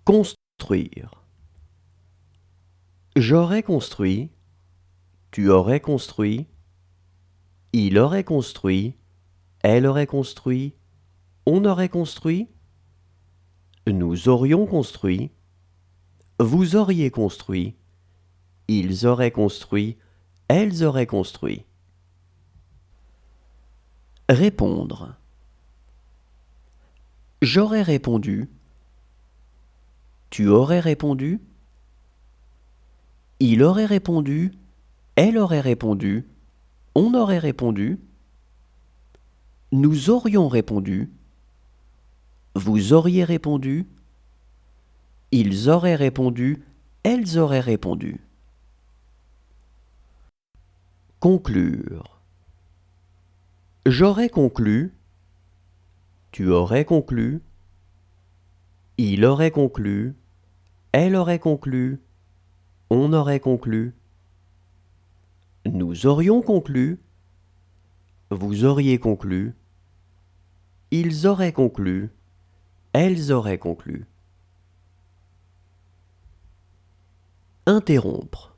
Construire. J'aurais construit, tu aurais construit, il aurait construit, elle aurait construit, on aurait construit, nous aurions construit, vous auriez construit, ils auraient construit, elles auraient construit. Répondre. J'aurais répondu, tu aurais répondu, il aurait répondu, elle aurait répondu, on aurait répondu, nous aurions répondu, vous auriez répondu, ils auraient répondu, elles auraient répondu. Conclure. J'aurais conclu, tu aurais conclu, il aurait conclu, elle aurait conclu, on aurait conclu, nous aurions conclu, vous auriez conclu, ils auraient conclu, elles auraient conclu. Interrompre.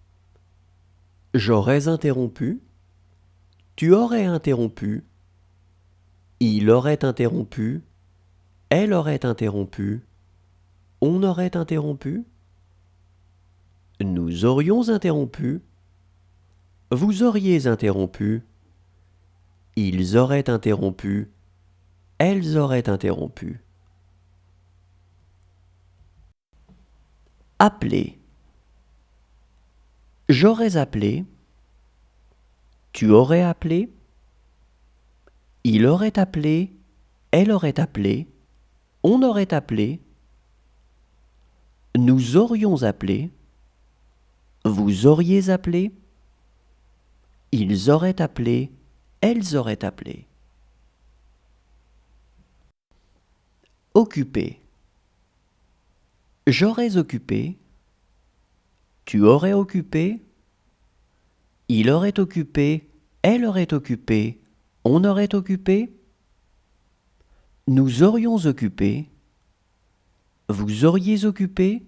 J'aurais interrompu, tu aurais interrompu, il aurait interrompu, elle aurait interrompu, on aurait interrompu, nous aurions interrompu, vous auriez interrompu, ils auraient interrompu, elles auraient interrompu. Appeler. J'aurais appelé, tu aurais appelé, il aurait appelé, elle aurait appelé, on aurait appelé, nous aurions appelé, vous auriez appelé, ils auraient appelé, elles auraient appelé. Occuper. J'aurais occupé, tu aurais occupé, il aurait occupé, elle aurait occupé, on aurait occupé, nous aurions occupé, vous auriez occupé,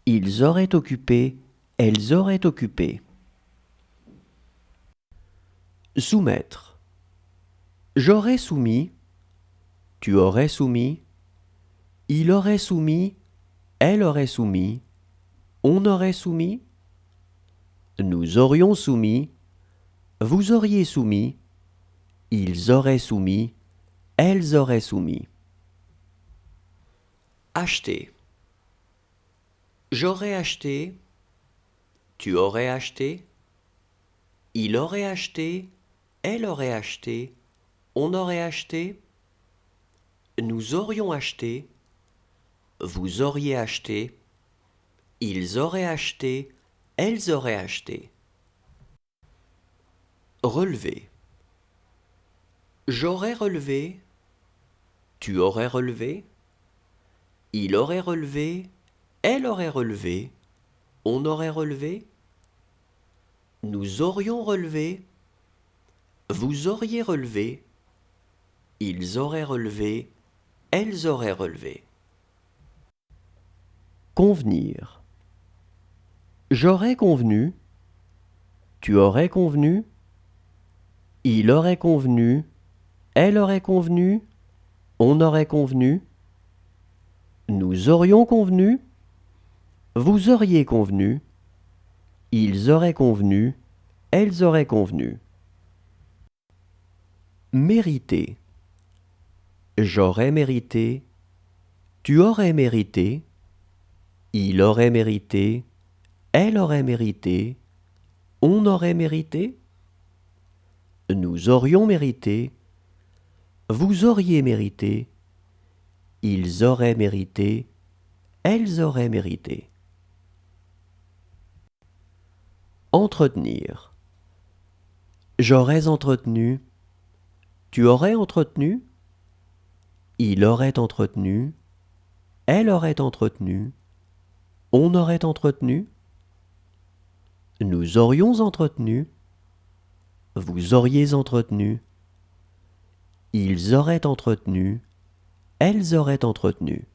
ils auraient occupé, elles auraient occupé. Soumettre. J'aurais soumis, tu aurais soumis, il aurait soumis, elle aurait soumis, on aurait soumis, nous aurions soumis, vous auriez soumis, ils auraient soumis, elles auraient soumis. Acheter. J'aurais acheté, tu aurais acheté, il aurait acheté, elle aurait acheté, on aurait acheté, nous aurions acheté, vous auriez acheté, ils auraient acheté, elles auraient acheté. Relever. J'aurais relevé, tu aurais relevé, il aurait relevé, elle aurait relevé, on aurait relevé, nous aurions relevé, vous auriez relevé, ils auraient relevé, elles auraient relevé. Convenir. J'aurais convenu, tu aurais convenu, il aurait convenu, elle aurait convenu, on aurait convenu, nous aurions convenu, vous auriez convenu, ils auraient convenu, elles auraient convenu. Mériter. J'aurais mérité, tu aurais mérité, il aurait mérité, elle aurait mérité, on aurait mérité, nous aurions mérité, vous auriez mérité, ils auraient mérité, elles auraient mérité. Entretenir. J'aurais entretenu, tu aurais entretenu, il aurait entretenu, elle aurait entretenu, on aurait entretenu, nous aurions entretenu, vous auriez entretenu, ils auraient entretenu, elles auraient entretenu.